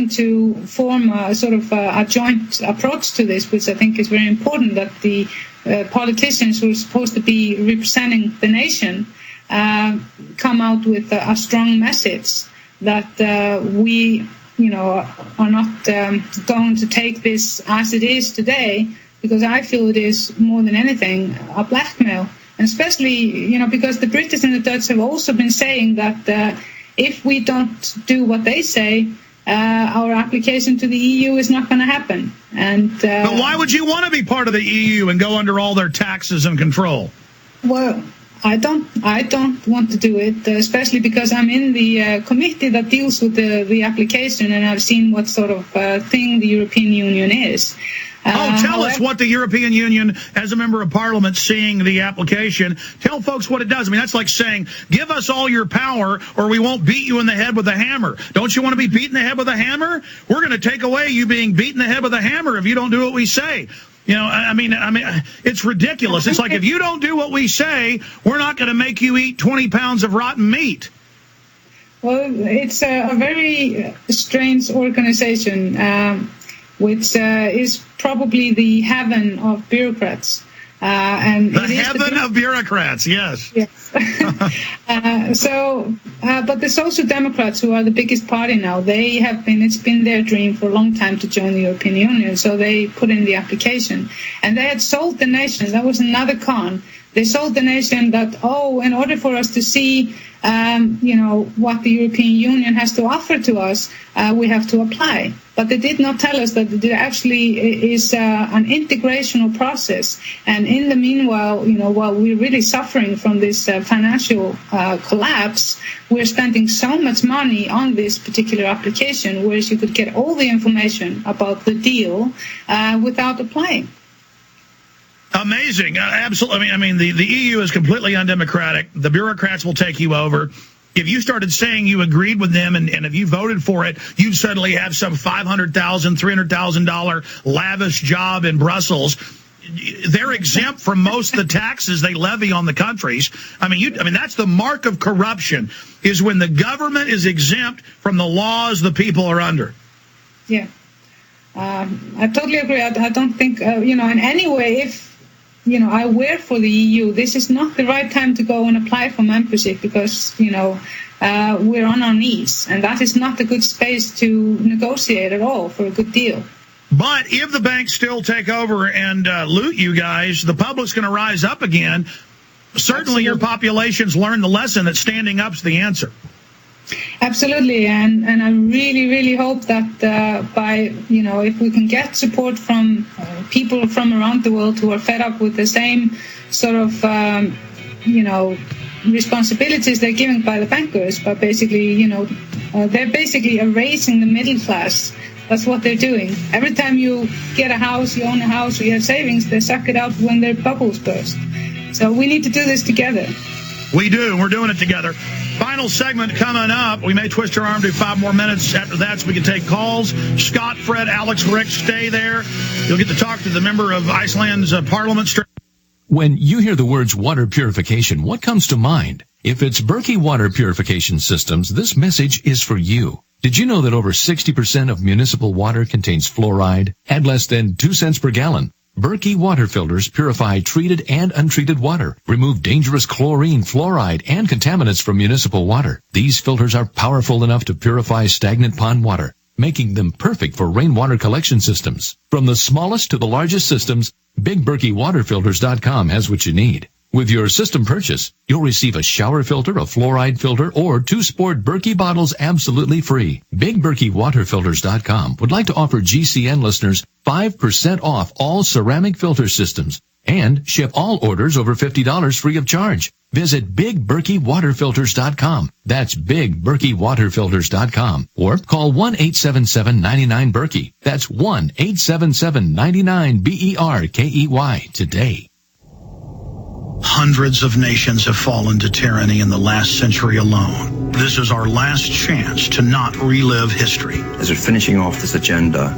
to form a sort of a joint approach to this, which I think is very important, that the politicians who are supposed to be representing the nation come out with a strong message that we, are not going to take this as it is today, because I feel it is more than anything a blackmail. And especially, because the British and the Dutch have also been saying that if we don't do what they say, our application to the EU is not going to happen. But why would you want to be part of the EU and go under all their taxes and control? Well, I don't want to do it, especially because I'm in the committee that deals with the application, and I've seen what sort of thing the European Union is. Tell us what the European Union, as a member of Parliament, seeing the application. Tell folks what it does. I mean, that's like saying, give us all your power or we won't beat you in the head with a hammer. Don't you want to be beaten in the head with a hammer? We're going to take away you being beaten in the head with a hammer if you don't do what we say. I mean, it's ridiculous. It's like, if you don't do what we say, we're not going to make you eat 20 pounds of rotten meat. Well, it's a very strange organization, which is probably the heaven of bureaucrats. And the heaven of bureaucrats, yes. Yes. But the Social Democrats, who are the biggest party now, it's been their dream for a long time to join the European Union, so they put in the application. And they had sold the nation. That was another con. They sold the nation that, in order for us to see, what the European Union has to offer to us, we have to apply. But they did not tell us that there actually is an integrational process. And in the meanwhile, while we're really suffering from this financial collapse, we're spending so much money on this particular application, whereas you could get all the information about the deal without applying. Amazing. Absolutely. I mean, the EU is completely undemocratic. The bureaucrats will take you over. If you started saying you agreed with them and if you voted for it, you'd suddenly have some $500,000, $300,000 lavish job in Brussels. They're exempt from most of the taxes they levy on the countries. I mean, that's the mark of corruption, is when the government is exempt from the laws the people are under. Yeah. I totally agree. I don't think, in any way, if I work for the EU, this is not the right time to go and apply for membership, because, we're on our knees, and that is not a good space to negotiate at all for a good deal. But if the banks still take over and loot you guys, the public's going to rise up again. Certainly your populations learn the lesson that standing up's the answer. Absolutely, and I really, really hope that if we can get support from people from around the world who are fed up with the same sort of, responsibilities they're given by the bankers, but basically, they're basically erasing the middle class. That's what they're doing. Every time you get a house, you own a house, or you have savings, they suck it out when their bubbles burst. So we need to do this together. We do. We're doing it together. Final segment coming up. We may twist our arm to 5 more minutes after that so we can take calls. Scott, Fred, Alex, Rick, stay there. You'll get to talk to the member of Iceland's parliament. When you hear the words water purification, what comes to mind? If it's Berkey Water Purification Systems, this message is for you. Did you know that over 60% of municipal water contains fluoride at less than 2 cents per gallon? Berkey water filters purify treated and untreated water, remove dangerous chlorine, fluoride, and contaminants from municipal water. These filters are powerful enough to purify stagnant pond water, making them perfect for rainwater collection systems. From the smallest to the largest systems, BigBerkeyWaterFilters.com has what you need. With your system purchase, you'll receive a shower filter, a fluoride filter, or 2 Sport Berkey bottles absolutely free. BigBerkeyWaterFilters.com would like to offer GCN listeners 5% off all ceramic filter systems and ship all orders over $50 free of charge. Visit BigBerkeyWaterFilters.com. That's BigBerkeyWaterFilters.com. Or call 1-877-99-BERKEY. That's 1-877-99-BERKEY today. Hundreds of nations have fallen to tyranny in the last century alone. This is our last chance to not relive history. As we're finishing off this agenda,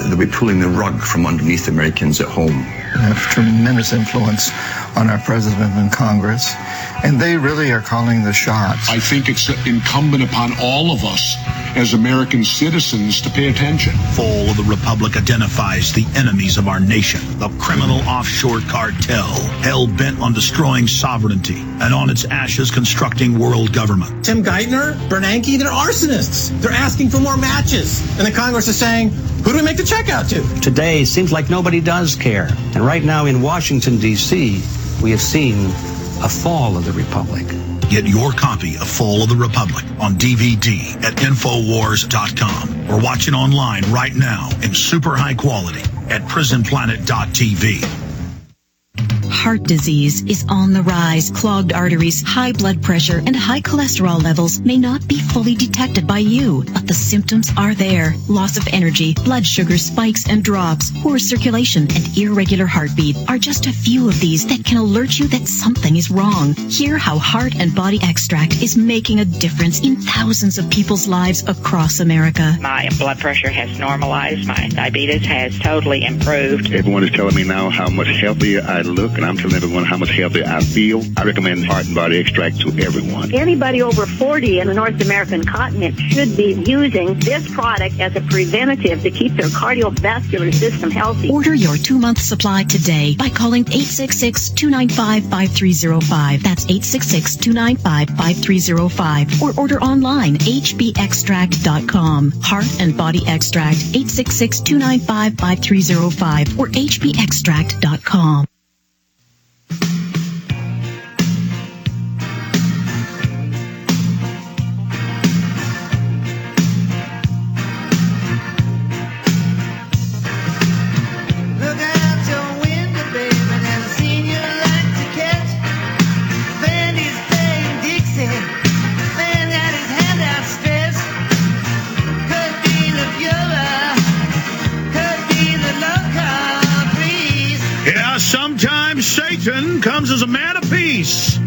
they'll be pulling the rug from underneath Americans at home. They have tremendous influence on our president and Congress, and they really are calling the shots. I think it's incumbent upon all of us as American citizens to pay attention. Fall of the Republic identifies the enemies of our nation, the criminal offshore cartel, hell-bent on destroying sovereignty, and on its ashes constructing world government. Tim Geithner, Bernanke, they're arsonists. They're asking for more matches. And the Congress is saying, who do we make the check out to? Today, seems like nobody does care. And right now in Washington, D.C., we have seen a fall of the Republic. Get your copy of Fall of the Republic on DVD at Infowars.com or watch it online right now in super high quality at prisonplanet.tv. Heart disease is on the rise. Clogged arteries, high blood pressure, and high cholesterol levels may not be fully detected by you, but the symptoms are there. Loss of energy, blood sugar spikes and drops, poor circulation, and irregular heartbeat are just a few of these that can alert you that something is wrong. Hear how Heart and Body Extract is making a difference in thousands of people's lives across America. My blood pressure has normalized. My diabetes has totally improved. Everyone is telling me now how much healthier I look, and I'm telling everyone how much healthier I feel. I recommend Heart and Body Extract to everyone. Anybody over 40 in the North American continent should be using this product as a preventative to keep their cardiovascular system healthy. Order your 2-month supply today by calling 866-295-5305. That's 866-295-5305. Or order online, hbextract.com. Heart and Body Extract, 866-295-5305 or hbextract.com. Sometimes Satan comes as a man of peace.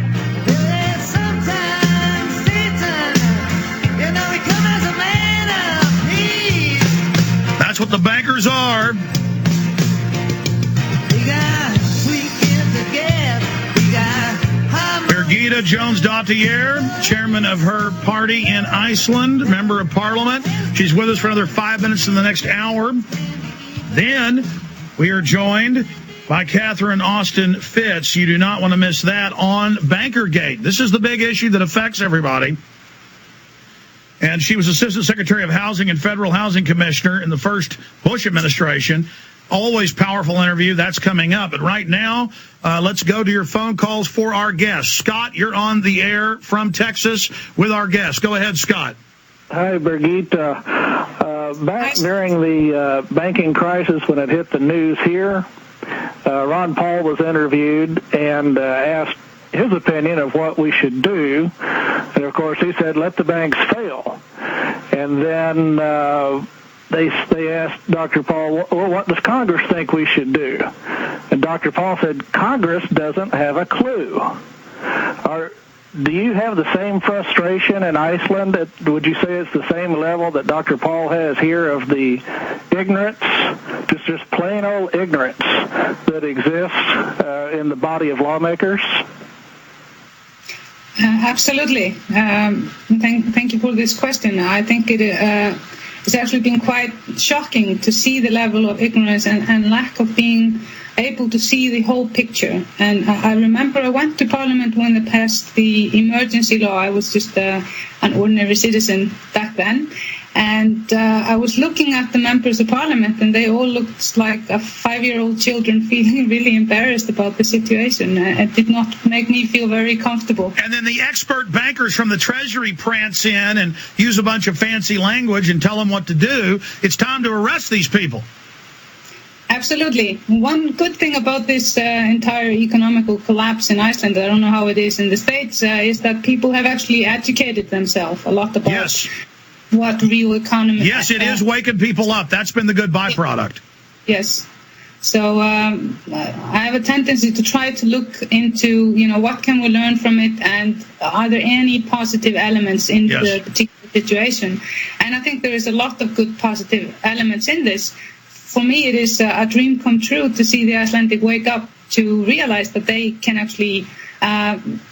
That's what the bankers are. Birgitta Jones-Dottir, chairman of her party in Iceland, member of parliament. She's with us for another 5 minutes in the next hour. Then we are joined by Catherine Austin Fitts. You do not want to miss that on Bankergate. This is the big issue that affects everybody. And she was Assistant Secretary of Housing and Federal Housing Commissioner in the first Bush administration. Always powerful interview. That's coming up. But right now, let's go to your phone calls for our guests. Scott, you're on the air from Texas with our guest. Go ahead, Scott. Hi, Birgitta. Back during the banking crisis when it hit the news here, Ron Paul was interviewed and asked his opinion of what we should do. And, of course, he said, let the banks fail. And then they asked Dr. Paul, well, what does Congress think we should do? And Dr. Paul said, Congress doesn't have a clue. Do you have the same frustration in Iceland? Would you say it's the same level that Dr. Paul has here of the ignorance, just plain old ignorance that exists in the body of lawmakers? Absolutely. Thank you for this question. I think it's actually been quite shocking to see the level of ignorance and lack of being able to see the whole picture. And I remember I went to Parliament when they passed the emergency law. I was just an ordinary citizen back then. And I was looking at the members of Parliament, and they all looked like a 5-year-old children feeling really embarrassed about the situation. It did not make me feel very comfortable. And then the expert bankers from the Treasury prance in and use a bunch of fancy language and tell them what to do. It's time to arrest these people. Absolutely. One good thing about this entire economical collapse in Iceland, I don't know how it is in the States, is that people have actually educated themselves a lot about what real economy is. Yes, it is waking people up. That's been the good byproduct. Yes. So I have a tendency to try to look into, what can we learn from it, and are there any positive elements in the particular situation? And I think there is a lot of good positive elements in this. For me, it is a dream come true to see the Icelandic wake up to realize that they can actually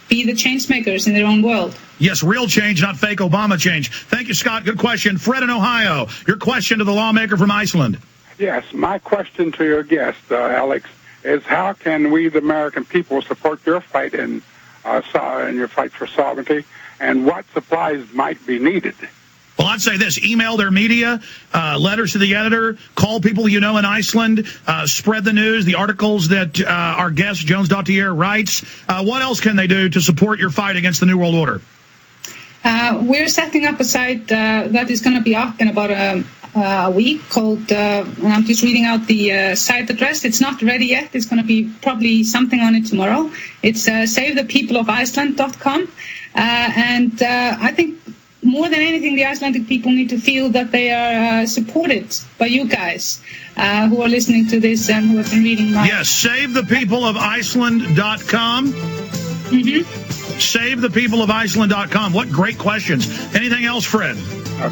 be the change makers in their own world. Yes, real change, not fake Obama change. Thank you, Scott. Good question. Fred in Ohio, your question to the lawmaker from Iceland. Yes, my question to your guest, Alex, is how can we, the American people, support your fight in your fight for sovereignty, and what supplies might be needed? Well, I'd say this. Email their media, letters to the editor, call people you know in Iceland, spread the news, the articles that our guest, Jones Dottier, writes. What else can they do to support your fight against the New World Order? We're setting up a site that is going to be up in about a week called, and I'm just reading out the site address. It's not ready yet. It's going to be probably something on it tomorrow. It's savethepeopleoficeland.com. And I think more than anything, the Icelandic people need to feel that they are supported by you guys who are listening to this and who have been reading my... Yes, savethepeopleoficeland.com. Mm-hmm. Savethepeopleoficeland.com. What great questions. Anything else, Fred?